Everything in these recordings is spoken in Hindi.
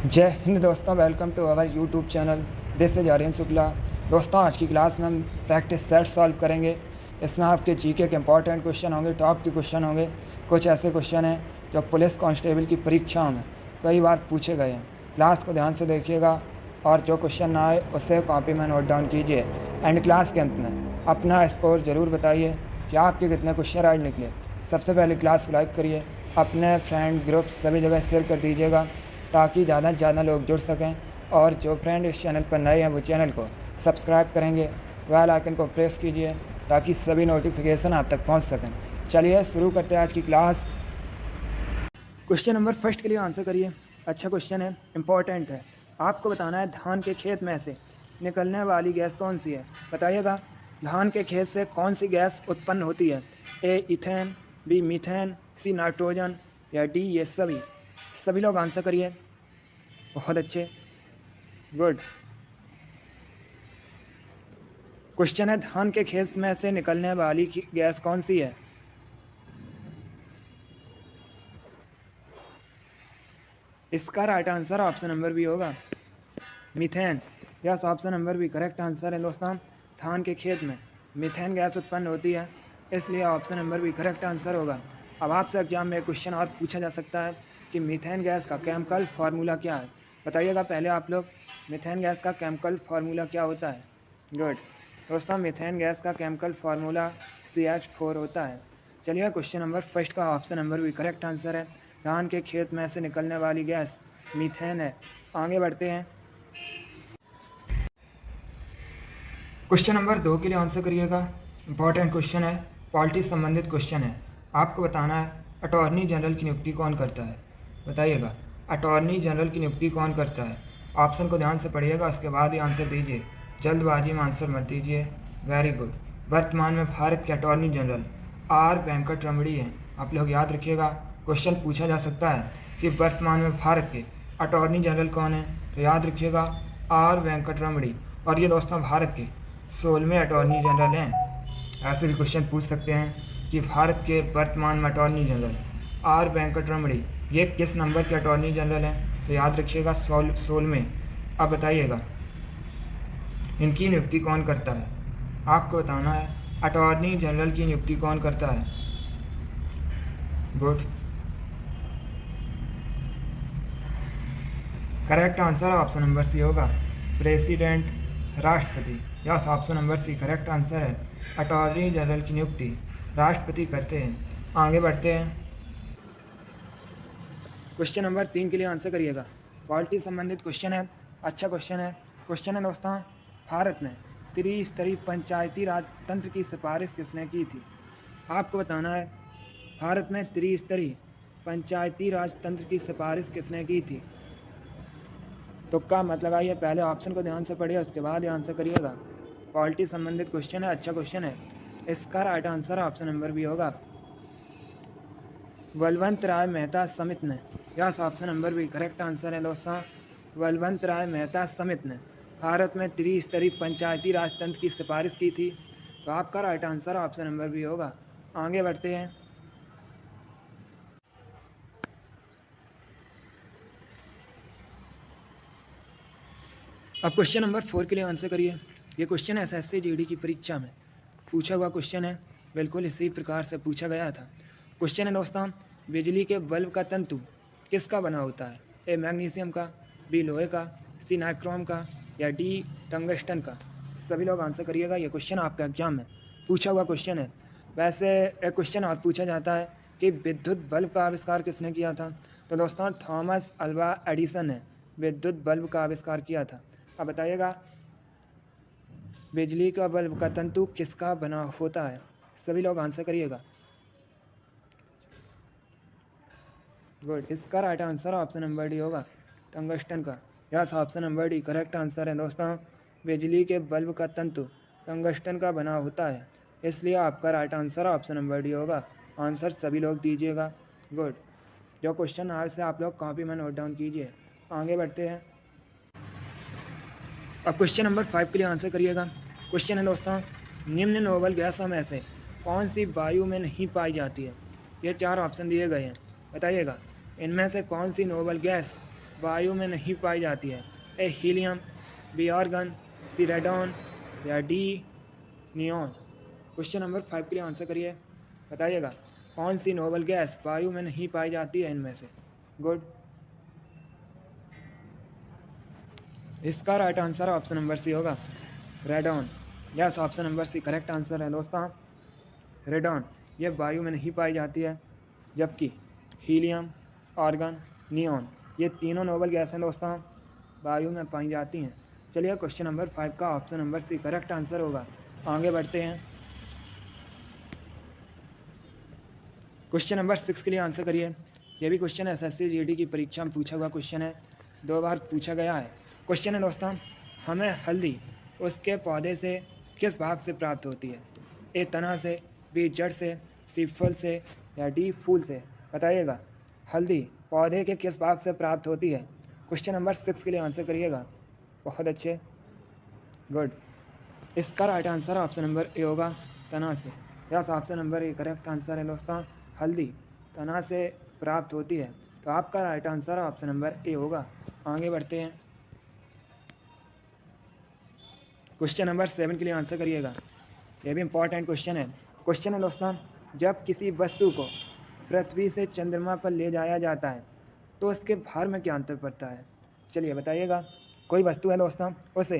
जय हिंद दोस्तों, welcome to our YouTube channel. This is Aryan Shukla. दोस्तों, आज की क्लास में हम प्रैक्टिस सेट सॉल्व करेंगे। इसमें आपके जीके के इंपॉर्टेंट क्वेश्चन होंगे, टॉप के क्वेश्चन होंगे। कुछ ऐसे क्वेश्चन हैं जो पुलिस कांस्टेबल की परीक्षाओं में कई बार पूछे गए हैं। क्लास को ध्यान से देखिएगा और जो क्वेश्चन ना आए उसे कॉपी में नोट डाउन कीजिए। एंड क्लास के अंत में अपना स्कोर ज़रूर बताइए कि आपके कितने क्वेश्चन राइट निकले। सबसे पहले क्लास को लाइक करिए, अपने फ्रेंड ग्रुप सभी जगह शेयर कर दीजिएगा ताकि ज़्यादा से ज़्यादा लोग जुड़ सकें। और जो फ्रेंड इस चैनल पर नए हैं वो चैनल को सब्सक्राइब करेंगे, बेल आइकन को प्रेस कीजिए ताकि सभी नोटिफिकेशन आप तक पहुंच सकें। चलिए शुरू करते हैं आज की क्लास। क्वेश्चन नंबर फर्स्ट के लिए आंसर करिए। अच्छा क्वेश्चन है, इम्पोर्टेंट है। आपको बताना है धान के खेत में से निकलने वाली गैस कौन सी है। बताइएगा धान के खेत से कौन सी गैस उत्पन्न होती है। A ethane, B methane, C nitrogen या डी ये सभी लोग आंसर करिए। बहुत अच्छे, गुड। क्वेश्चन है धान के खेत में से निकलने वाली गैस कौन सी है। इसका right answer option number B होगा, methane. Yes, option number B correct answer है। दोस्तों, धान के खेत में मीथेन गैस उत्पन्न होती है, इसलिए option number B correct answer होगा। अब आपसे एग्जाम में क्वेश्चन और पूछा जा सकता है कि मीथेन गैस का केमिकल फार्मूला क्या है। बताइएगा पहले आप लोग, मीथेन गैस का केमिकल फार्मूला क्या होता है। गुड। दोस्तों, मीथेन गैस का केमिकल फार्मूला CH4 होता है। चलिए, क्वेश्चन नंबर फर्स्ट का option number B correct answer है। धान के खेत में से निकलने वाली गैस मीथेन है। आगे बढ़ते हैं। क्वेश्चन नंबर 2 के लिए आंसर करिएगा। इंपॉर्टेंट क्वेश्चन है, पॉलिटिक्स संबंधित क्वेश्चन है। आपको बताना है अटॉर्नी जनरल की नियुक्ति कौन करता है। बताइएगा अटॉर्नी जनरल की नियुक्ति कौन करता है। ऑप्शन को ध्यान से पढ़िएगा, उसके बाद ही आंसर दीजिए। जल्दबाजी में आंसर मत दीजिए। Very good. वर्तमान में भारत के अटॉर्नी जनरल आर वेंकट रमणी हैं। आप लोग याद रखिएगा, क्वेश्चन पूछा जा सकता है कि वर्तमान में भारत के अटॉर्नी जनरल कौन है, तो याद रखिएगा आर वेंकट रमणी। और ये दोस्तों भारत के 16वें अटॉर्नी जनरल हैं। ऐसे भी क्वेश्चन पूछ सकते हैं कि भारत के वर्तमान में अटॉर्नी जनरल आर वेंकट रमणी ये किस नंबर के अटॉर्नी जनरल हैं, तो याद रखिएगा 16वें। अब बताइएगा इनकी नियुक्ति कौन करता है। आपको बताना है अटॉर्नी जनरल की नियुक्ति कौन करता है। Good. Correct answer option number C होगा, प्रेसिडेंट, राष्ट्रपति। Yes, option number C correct answer है। अटॉर्नी जनरल की नियुक्ति राष्ट्रपति करते हैं। आगे बढ़ते हैं। क्वेश्चन नंबर 3 के लिए आंसर करिएगा। पॉलिटिक्स संबंधित क्वेश्चन है। अच्छा क्वेश्चन है। क्वेश्चन है दोस्तों, भारत में त्रिस्तरीय पंचायती राज तंत्र की सिफारिश किसने की थी। आपको बताना है भारत में त्रिस्तरीय पंचायती राज तंत्र की सिफारिश किसने की थी। तुक्का मत लगाइए, पहले ऑप्शन को ध्यान से पढ़िए, उसके बाद ही आंसर करिएगा। पॉलिटिक्स संबंधित क्वेश्चन है, अच्छा क्वेश्चन है। इसका right answer option number B होगा, बलवंत राय मेहता समिति ने। Yes, option number B correct answer है। दोस्तों, बलवंत राय मेहता समिति ने भारत में त्रिस्तरीय पंचायती राज तंत्र की सिफारिश की थी, तो आपका right answer option number B होगा। आगे बढ़ते हैं। अब क्वेश्चन नंबर 4 के लिए आंसर करिए। ये क्वेश्चन SSC GD की परीक्षा में पूछा हुआ क्वेश्चन है, बिल्कुल इसी प्रकार से पूछा गया था। क्वेश्चन है दोस्तों, बिजली के बल्ब का तंतु किसका बना होता है। ए मैग्नीशियम का, बी लोहे का, सी नाइक्रोम का या डी टंगस्टन का। सभी लोग आंसर करिएगा। ये क्वेश्चन आपका एग्जाम में पूछा हुआ क्वेश्चन है। वैसे एक क्वेश्चन और पूछा जाता है कि विद्युत बल्ब का आविष्कार किसने किया था, तो दोस्तों थॉमस अल्वा एडिसन ने विद्युत बल्ब का आविष्कार किया था। अब बताइएगा बिजली का बल्ब का तंतु किसका बना होता है। सभी लोग आंसर करिएगा। गुड। इसका right answer option number D होगा, टंगस्टन का। Yes, option number D correct answer है। दोस्तों, बिजली के बल्ब का तंतु टंगस्टन का बना होता है, इसलिए आपका right answer option number D होगा। आंसर सभी लोग दीजिएगा। गुड। जो क्वेश्चन आए से आप लोग कॉपी में नोट डाउन कीजिए। आगे बढ़ते हैं। अब क्वेश्चन नंबर 5 के लिए आंसर करिएगा। क्वेश्चन है दोस्तों, निम्न नोबल गैसों में से कौन सी वायु में नहीं पाई जाती है। ये 4 ऑप्शन दिए गए हैं। बताइएगा इनमें से कौन सी नोबल गैस वायु में नहीं पाई जाती है? ए हीलियम, बी आर्गन, सी रेडॉन या डी नियॉन। क्वेश्चन नंबर 5 के लिए आंसर करिए, बताइएगा कौन सी नोबल गैस वायु में नहीं पाई जाती है इनमें से? गुड। इसका right answer option number C होगा, radon. Yes, option number C correct answer है दोस्तों। रेडॉन ये वायु में नहीं पाई जाती है, जबकि हीलियम, आर्गन, नियॉन ये तीनों नोबल गैस हैं दोस्तों, वायु में पाई जाती हैं। चलिए क्वेश्चन नंबर 5 का option number C correct answer होगा। आगे बढ़ते हैं। क्वेश्चन नंबर 6 के लिए आंसर करिए। ये भी क्वेश्चन एसएससी जीडी की परीक्षा में पूछा हुआ क्वेश्चन है, 2 बार पूछा गया है। क्वेश्चन है दोस्तों, हमें हल्दी उसके पौधे से किस भाग से प्राप्त होती है? ए तना से, बी जड़ से, सी फल से या डी फूल से? बताइएगा हल्दी पौधे के किस भाग से प्राप्त होती है? क्वेश्चन नंबर 6 के लिए आंसर करिएगा। बहुत अच्छे, गुड। इसका right answer option number A होगा, तना से। Yes, option number A correct answer है दोस्तों, हल्दी तना से प्राप्त होती है। तो आपका right answer option number A होगा। आगे बढ़ते हैं। क्वेश्चन नंबर 7 के लिए आंसर करिएगा। यह भी इंपॉर्टेंट क्वेश्चन है। क्वेश्चन है दोस्तों, जब किसी वस्तु को पृथ्वी से चंद्रमा पर ले जाया जाता है तो उसके भार में क्या अंतर पड़ता है? चलिए बताइएगा। कोई वस्तु है दोस्तों, उसे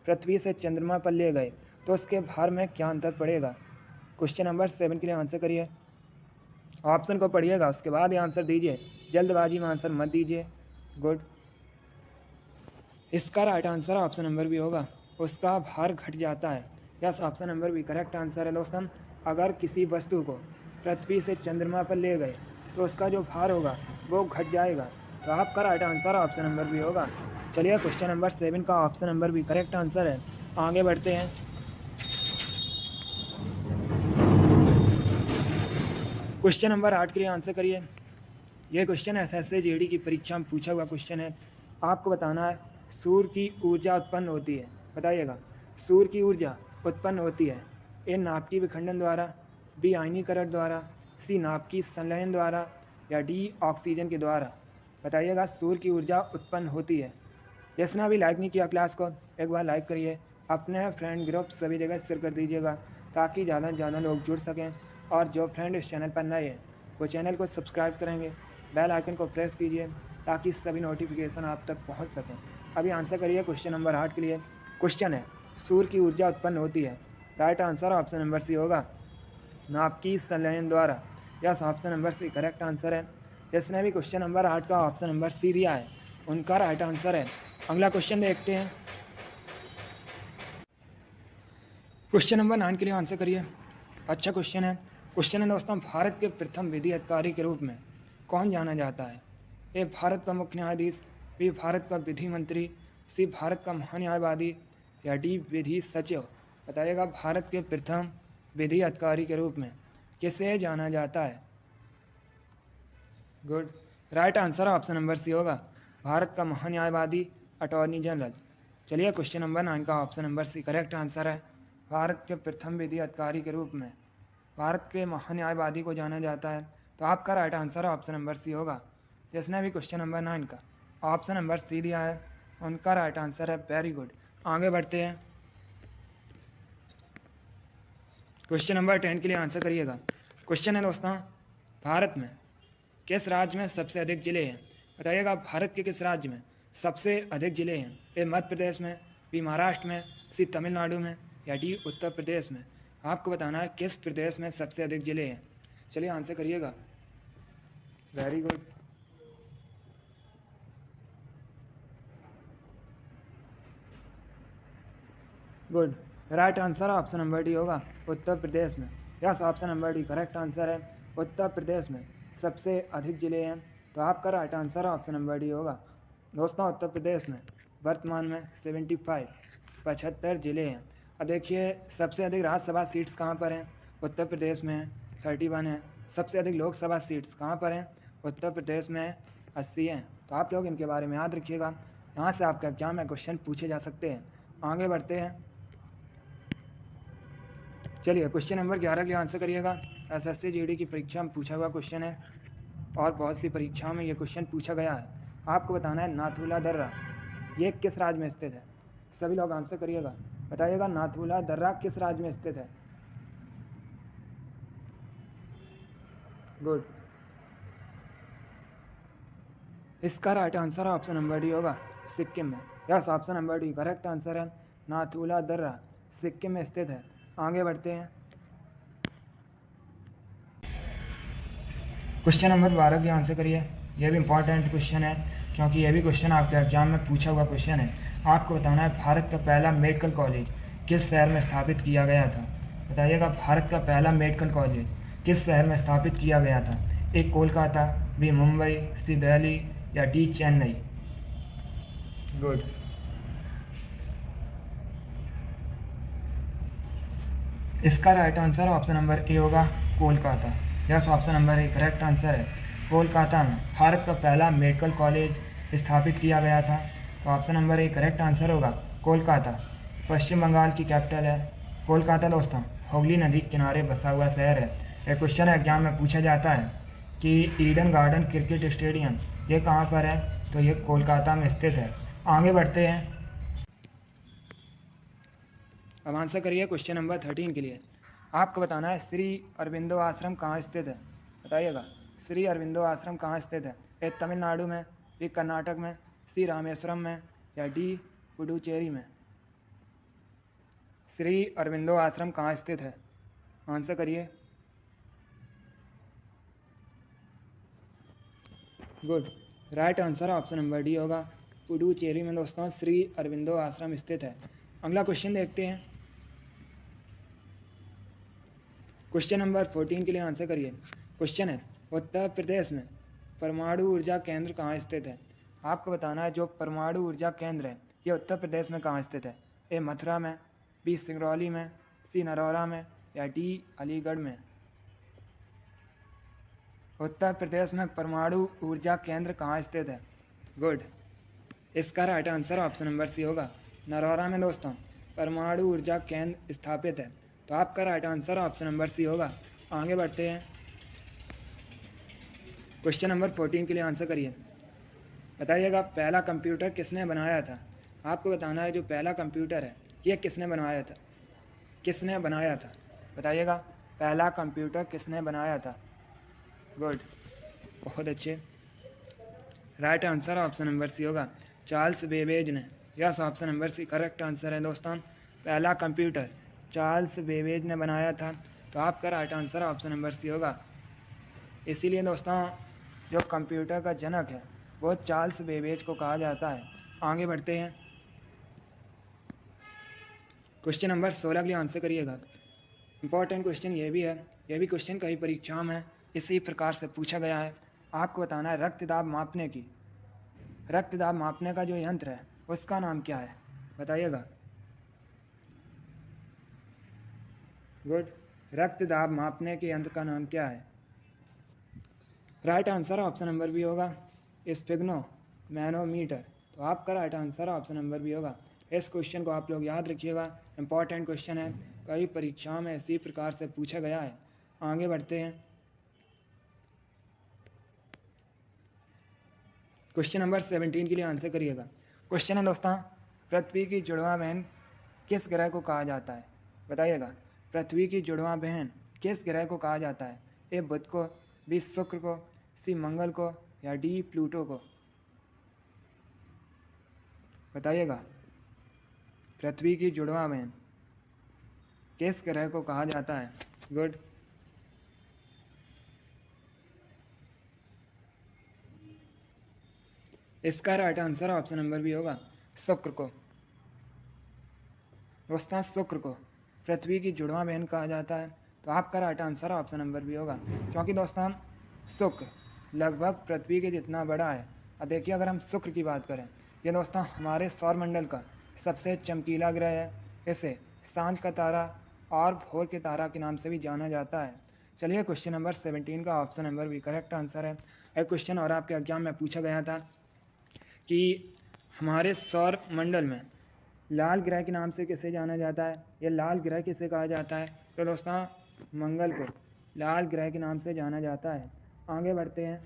पृथ्वी से चंद्रमा पर ले गए तो उसके भार में क्या अंतर पड़ेगा? क्वेश्चन नंबर 7 के लिए आंसर करिए। ऑप्शन को पढ़िएगा, उसके बाद ही आंसर दीजिए, जल्दबाजी में आंसर मत दीजिए। गुड। इसका right answer option number B होगा, उसका भार घट जाता है। Yes, option number B correct answer है दोस्तों। अगर किसी वस्तु को पृथ्वी से चंद्रमा पर ले गए तो उसका जो भार होगा वो घट जाएगा। तो आपका right answer option number B होगा। चलिए क्वेश्चन नंबर 7 का option number B correct answer है। आगे बढ़ते हैं। क्वेश्चन नंबर 8 के लिए आंसर करिए। यह क्वेश्चन एसएससी जीडी की परीक्षा में पूछा हुआ क्वेश्चन है। आपको बताना है सूर्य की ऊर्जा उत्पन्न होती है। बताइएगा सूर्य की ऊर्जा उत्पन्न होती है ए नाभिकीय विखंडन द्वारा, बी आयनीकरण द्वारा, सी नाभिकीय संलयन द्वारा या डी ऑक्सीजन के द्वारा? बताइएगा सूर्य की ऊर्जा उत्पन्न होती है। जिसने अभी लाइक नहीं किया क्लास को, एक बार लाइक करिए, अपने फ्रेंड ग्रुप सभी जगह शेयर कर दीजिएगा ताकि ज़्यादा से ज़्यादा लोग जुड़ सकें। और जो फ्रेंड इस चैनल पर नए हैं वो चैनल को सब्सक्राइब करेंगे, बेल आइकन को प्रेस कीजिए ताकि सभी नोटिफिकेशन आप तक पहुंच सकें। अभी आंसर करिए क्वेश्चन नंबर 8 के लिए। क्वेश्चन है सूर्य की ऊर्जा उत्पन्न होती है। Right answer option number C होगा, नाभिकीय संलयन द्वारा। Yes, option number C correct answer है। जिसने भी क्वेश्चन नंबर 8 का ऑप्शन नंबर सी दिया है उनका राइट आंसर है। अगला क्वेश्चन देखते हैं। क्वेश्चन नंबर 9 के लिए आंसर करिए। अच्छा क्वेश्चन है। क्वेश्चन है दोस्तों, भारत के प्रथम विधि अधिकारी के रूप में कौन जाना जाता है? ए भारत का मुख्य न्यायाधीश, बी भारत का विधि मंत्री, सी भारत का महान्यायवादी या डी विधि सचिव? बताइएगा भारत के प्रथम विधि अधिकारी के रूप में किसे जाना जाता है? Good. Right answer option number C होगा, भारत का महान्यायवादी, अटॉर्नी जनरल। चलिए क्वेश्चन नंबर 9 का option number C correct answer है। भारत के प्रथम विधि अधिकारी के रूप में भारत के महान्यायवादी को जाना जाता है। तो आपका right answer option number C होगा। जिसने भी क्वेश्चन नंबर 9 का ऑप्शन नंबर सी दिया है उनका राइट आंसर है। Very good. आगे बढ़ते हैं। क्वेश्चन नंबर 10 के लिए आंसर करिएगा। क्वेश्चन है दोस्तों, भारत में किस राज्य में सबसे अधिक जिले हैं? बताइएगा भारत के किस राज्य में सबसे अधिक जिले हैं? ए मध्य प्रदेश में, बी महाराष्ट्र में, सी तमिलनाडु में या डी उत्तर प्रदेश में? आपको बताना है किस प्रदेश में सबसे अधिक जिले हैं। चलिए आंसर करिएगा। Very good. Good. Right answer option number D होगा, उत्तर प्रदेश में। Yes, option number D correct answer है। उत्तर प्रदेश में सबसे अधिक जिले हैं। तो आपका right answer option number D होगा। दोस्तों उत्तर प्रदेश में वर्तमान में 75 जिले हैं। अब देखिए सबसे अधिक राज्यसभा सीट्स कहाँ पर हैं? उत्तर प्रदेश में 31 है। सबसे अधिक लोकसभा सीट्स कहाँ पर हैं? उत्तर प्रदेश में 80 हैं। तो आप लोग इनके बारे में याद रखिएगा, यहाँ से आपका एग्जाम में क्वेश्चन पूछे जा सकते हैं। आगे बढ़ते हैं। चलिए क्वेश्चन नंबर 11 के लिए आंसर करिएगा। एसएससी जीडी की परीक्षा में पूछा हुआ क्वेश्चन है और बहुत सी परीक्षाओं में ये क्वेश्चन पूछा गया है। आपको बताना है नाथुला दर्रा ये किस राज्य में स्थित है। सभी लोग आंसर करिएगा, बताइएगा नाथुला दर्रा किस राज्य में स्थित है। गुड। इसका right answer option number D होगा, सिक्किम में। Yes, option number D correct answer है। नाथुला दर्रा सिक्किम में स्थित है। आगे बढ़ते हैं। क्वेश्चन नंबर 12 की आंसर करिए। यह भी इंपॉर्टेंट क्वेश्चन है क्योंकि यह भी क्वेश्चन आपके एग्जाम में पूछा हुआ क्वेश्चन है। आपको बताना है भारत का पहला मेडिकल कॉलेज किस शहर में स्थापित किया गया था। बताइएगा भारत का पहला मेडिकल कॉलेज किस शहर में स्थापित किया गया था। A Kolkata, B Mumbai, C Delhi या डी चेन्नई। गुड। इसका right answer option number A होगा, Kolkata. Yes, option number A correct answer है। कोलकाता में भारत का पहला मेडिकल कॉलेज स्थापित किया गया था। तो option number A correct answer होगा, कोलकाता। पश्चिम बंगाल की कैपिटल है कोलकाता दोस्तों। हुगली नदी के किनारे बसा हुआ शहर है। एक क्वेश्चन एग्जाम में पूछा जाता है कि ईडन गार्डन क्रिकेट स्टेडियम ये कहाँ पर है, तो ये कोलकाता में स्थित है। आगे बढ़ते हैं। अब आंसर करिए क्वेश्चन नंबर 13 के लिए। आपको बताना है श्री अरविंदो आश्रम कहाँ स्थित है। बताइएगा श्री अरविंदो आश्रम कहाँ स्थित है। ए तमिलनाडु में, बी कर्नाटक में, सी रामेश्वरम में या डी पुडुचेरी में। श्री अरविंदो आश्रम कहाँ स्थित है, आंसर करिए। Good. Right answer option number D होगा, पुडुचेरी में दोस्तों श्री अरविंदो आश्रम स्थित है। अगला क्वेश्चन देखते हैं। क्वेश्चन नंबर 14 के लिए आंसर करिए। क्वेश्चन है उत्तर प्रदेश में परमाणु ऊर्जा केंद्र कहाँ स्थित है। आपको बताना है जो परमाणु ऊर्जा केंद्र है ये उत्तर प्रदेश में कहाँ स्थित है। ए मथुरा में, बी सिंगरौली में, सी नरौरा में या डी अलीगढ़ में। उत्तर प्रदेश में परमाणु ऊर्जा केंद्र कहाँ स्थित है। गुड। इसका right answer option number C होगा, नरौरा में दोस्तों परमाणु ऊर्जा केंद्र स्थापित है। तो आपका right answer option number C होगा। आगे बढ़ते हैं। क्वेश्चन नंबर 14 के लिए आंसर करिए। बताइएगा पहला कंप्यूटर किसने बनाया था। आपको बताना है जो पहला कंप्यूटर है ये किसने बनाया था। किसने बनाया था, बताइएगा पहला कंप्यूटर किसने बनाया था। गुड, बहुत अच्छे। Right answer option number C होगा, चार्ल्स बेबेज ने। Yes, option number C correct answer है दोस्तों। पहला कंप्यूटर चार्ल्स बेबेज ने बनाया था। तो आपका right answer option number C होगा। इसीलिए दोस्तों जो कंप्यूटर का जनक है वो चार्ल्स बेबेज को कहा जाता है। आगे बढ़ते हैं। क्वेश्चन नंबर 16 के लिए आंसर करिएगा। इंपॉर्टेंट क्वेश्चन ये भी है, यह भी क्वेश्चन कई परीक्षाओं में इसी प्रकार से पूछा गया है। आपको बताना है रक्तदाब मापने का जो यंत्र है उसका नाम क्या है, बताइएगा। गुड। रक्तदाब मापने के यंत्र का नाम क्या है। Right answer option number B होगा, स्पिग्नो मैनोमीटर। तो आपका right answer option number B होगा। इस क्वेश्चन को आप लोग याद रखिएगा, इंपॉर्टेंट क्वेश्चन है, कई परीक्षाओं में इसी प्रकार से पूछा गया है। आगे बढ़ते हैं। क्वेश्चन नंबर 17 के लिए आंसर करिएगा। क्वेश्चन है दोस्तों, पृथ्वी की जुड़वां बहन किस ग्रह को कहा जाता है, बताइएगा। पृथ्वी की जुड़वां बहन किस ग्रह को कहा जाता है। ए बुध को, बी शुक्र को, सी मंगल को या डी प्लूटो को, बताइएगा। पृथ्वी की जुड़वां बहन किस ग्रह को कहा जाता है। गुड। इसका राइट आंसर ऑप्शन नंबर भी होगा, शुक्र को। दोस्तों शुक्र को पृथ्वी की जुड़वां बहन कहा जाता है। तो आपका राइट आंसर ऑप्शन नंबर भी होगा, क्योंकि दोस्तों शुक्र लगभग पृथ्वी के जितना बड़ा है। अब देखिए अगर हम शुक्र की बात करें, ये दोस्तों हमारे सौरमंडल का सबसे चमकीला ग्रह है। इसे सांझ का तारा और भोर के तारा के नाम से भी जाना जाता है। चलिए क्वेश्चन नंबर 17 का ऑप्शन नंबर भी करेक्ट आंसर है। एक क्वेश्चन और आपके एग्जाम में पूछा गया था कि हमारे सौर मंडल में लाल ग्रह के नाम से किसे जाना जाता है, यह लाल ग्रह किसे कहा जाता है। तो दोस्तों मंगल को लाल ग्रह के नाम से जाना जाता है। आगे बढ़ते हैं।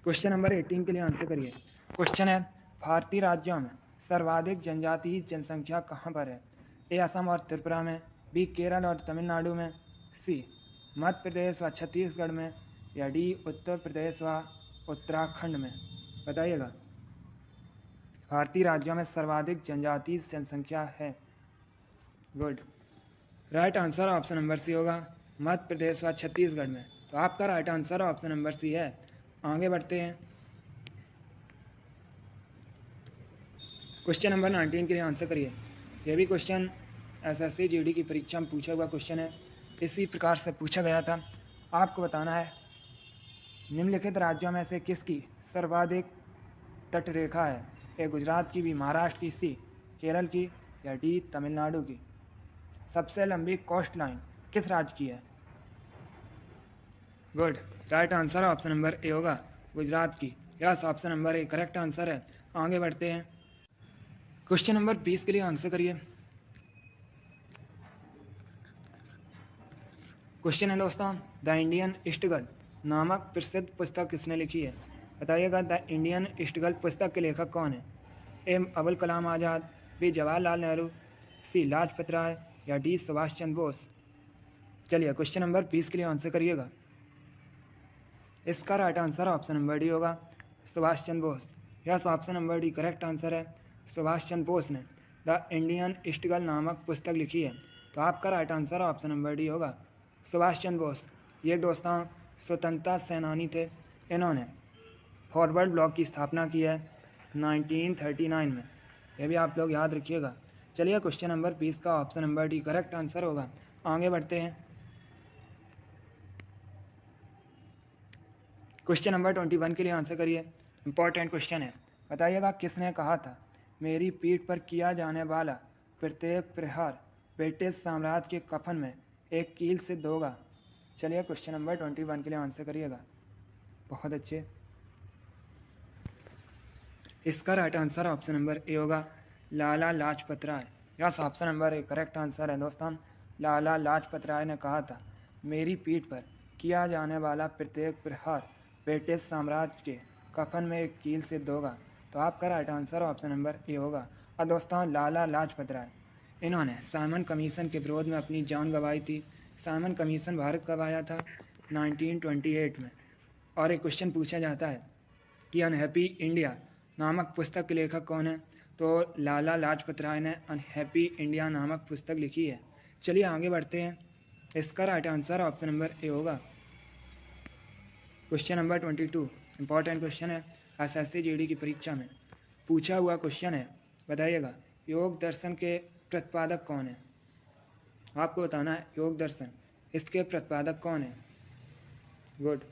क्वेश्चन नंबर 18 के लिए आंसर करिए। क्वेश्चन है, भारतीय राज्यों में सर्वाधिक जनजातीय जनसंख्या कहाँ पर है? ए असम और त्रिपुरा में, बी केरल और तमिलनाडु में, सी मध्य प्रदेश व छत्तीसगढ़ में, या डी उत्तर प्रदेश व उत्तराखंड में? बताइएगा। भारतीय राज्यों में सर्वाधिक जनजातीय जनसंख्या है। Good. Right answer option number C होगा, मध्य प्रदेश व छत्तीसगढ़ में। तो आपका right answer option number C है। आगे बढ़ते हैं। क्वेश्चन नंबर 19 के लिए आंसर करिए। यह भी क्वेश्चन एसएससी जीडी की परीक्षा में पूछा हुआ क्वेश्चन है। इसी प्रकार से पूछा गया था। आपको बताना है, निम्नलिखित राज्यों में से किसकी सर्वाधिक तटरेखा है? ए गुजरात की, बी महाराष्ट्र की, सी केरल की, या डी तमिलनाडु की? सबसे लंबी कोस्ट लाइन किस राज्य की है? Good. Right answer option number A होगा, गुजरात की। Yes, option number A correct answer है। आगे बढ़ते हैं। क्वेश्चन नंबर 20 के लिए आंसर करिए। क्वेश्चन है दोस्तों, द इंडियन इस्टगल नामक प्रसिद्ध पुस्तक किसने लिखी है? बताइएगा, द इंडियन इस्टगल पुस्तक के लेखक कौन है? ए अबुल कलाम आज़ाद, बी जवाहरलाल नेहरू, सी लाजपत राय, या डी सुभाष चंद्र बोस? चलिए क्वेश्चन नंबर 20 के लिए आंसर करिएगा। इसका right answer option number D होगा, Subhash Chandra Bose. Yes, option number D correct answer है। सुभाष चंद्र बोस ने द इंडियन इस्टगल नामक पुस्तक लिखी है। तो आपका right answer option number D होगा, सुभाष चंद्र बोस। ये दोस्तों स्वतंत्रता सेनानी थे। इन्होंने फॉरवर्ड ब्लॉक की स्थापना की है 1939 में। यह भी आप लोग याद रखिएगा। चलिए क्वेश्चन नंबर 20 का option number D correct answer होगा। आगे बढ़ते हैं। क्वेश्चन नंबर 21 के लिए आंसर करिए। इंपॉर्टेंट क्वेश्चन है। बताइएगा, किसने कहा था, मेरी पीठ पर किया जाने वाला प्रत्येक प्रहार ब्रिटिश साम्राज्य के कफन में एक कील सिद्ध होगा? चलिए क्वेश्चन नंबर 21 के लिए आंसर करिएगा। बहुत अच्छे। इसका right answer option number A होगा, Lala Lajpat Rai. Yes, option number A correct answer है दोस्तों। लाला लाजपत राय ने कहा था, मेरी पीठ पर किया जाने वाला प्रत्येक प्रहार ब्रिटिश साम्राज्य के कफन में एक कील सिद्ध होगा। तो आपका right answer option number A होगा। और दोस्तों लाला लाजपत राय, इन्होंने साइमन कमीशन के विरोध में अपनी जान गंवाई थी। साइमन कमीशन भारत कब आया था? 1928 में। और एक क्वेश्चन पूछा जाता है कि अनहैप्पी इंडिया नामक पुस्तक के लेखक कौन है? तो लाला लाजपत राय ने अनहैप्पी इंडिया नामक पुस्तक लिखी है। चलिए आगे बढ़ते हैं। इसका right answer option number A होगा। क्वेश्चन नंबर 22 इंपॉर्टेंट क्वेश्चन है। एसएससी जीडी की परीक्षा में पूछा हुआ क्वेश्चन है। बताइएगा, योग दर्शन के प्रतिपादक कौन है? आपको बताना है योग दर्शन, इसके प्रतिपादक कौन है? Good.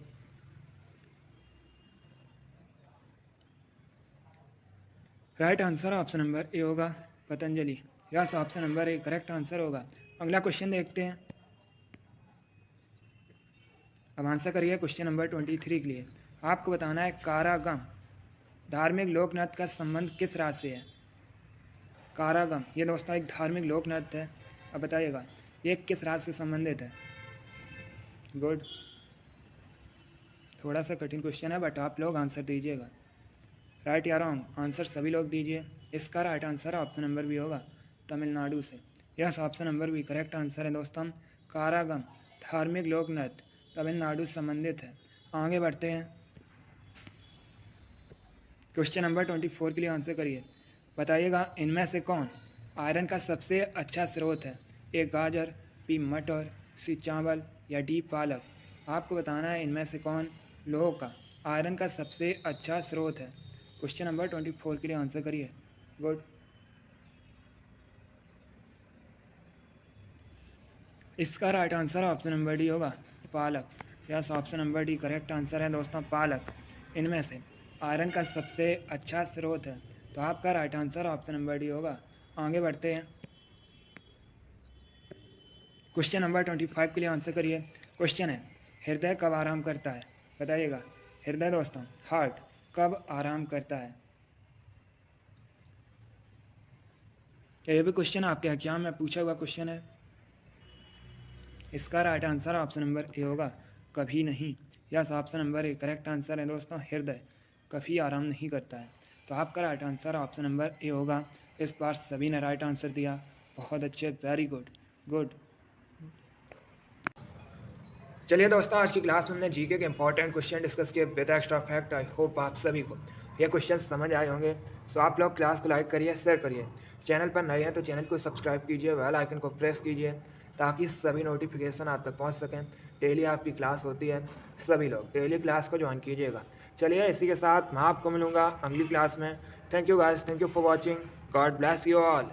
Right answer option number A होगा, Patanjali. Yes, option number A correct answer होगा। अगला क्वेश्चन देखते हैं। अब आंसर करिए क्वेश्चन नंबर 23 के लिए। आपको बताना है, कारागम धार्मिक लोक नृत्य का संबंध किस राज्य से है? कारागम ये दोस्तों एक धार्मिक लोक नृत्य है। अब बताइएगा, ये किस राज्य से संबंधित है? गुड। थोड़ा सा कठिन क्वेश्चन है, बट आप लोग आंसर दीजिएगा। राइट या रॉन्ग आंसर सभी लोग दीजिए। इसका right answer option number B होगा, तमिलनाडु से। Yes, option number B correct answer है दोस्तों। कारागम धार्मिक लोक नृत्य तमिलनाडु से संबंधित है। आगे बढ़ते हैं। क्वेश्चन नंबर 24 के लिए आंसर करिए। बताइएगा, इनमें से कौन आयरन का सबसे अच्छा स्रोत है? ए गाजर, बी मटर, सी चावल, या डी पालक? आपको बताना है इनमें से कौन लोह का आयरन का सबसे अच्छा स्रोत है। क्वेश्चन नंबर 24 के लिए आंसर करिए। गुड। इसका right answer option number D होगा, पालक। Yes, option number D correct answer है दोस्तों, पालक इनमें से आयरन का सबसे अच्छा स्रोत है। तो आपका right answer option number D होगा। आगे बढ़ते हैं। क्वेश्चन नंबर 25 के लिए आंसर करिए। क्वेश्चन है, हृदय कब आराम करता है? बताइएगा, हृदय दोस्तों हार्ट कब आराम करता है? यह भी क्वेश्चन आपके एग्जाम में पूछा हुआ क्वेश्चन है। इसका right answer option number A होगा, कभी नहीं। Yes, option number A correct answer है दोस्तों। हृदय कभी आराम नहीं करता है, तो आपका right answer option number A होगा। इस बार सभी ने राइट आंसर दिया, बहुत अच्छे, वेरी गुड गुड। चलिए दोस्तों, आज की क्लास में हमने जीके के इंपॉर्टेंट क्वेश्चन डिस्कस किए with extra fact. I hope आप सभी को ये क्वेश्चन समझ आए होंगे। सो आप लोग क्लास को लाइक करिए, शेयर करिए। चैनल पर नए हैं तो चैनल को सब्सक्राइब कीजिए, बेल आइकन को प्रेस कीजिए ताकि सभी नोटिफिकेशन आप तक पहुंच सकें। डेली आपकी क्लास होती है, सभी लोग डेली क्लास को ज्वाइन कीजिएगा। चलिए, इसी के साथ मैं आपको मिलूँगा अगली क्लास में। Thank you guys, thank you for watching. God bless you all.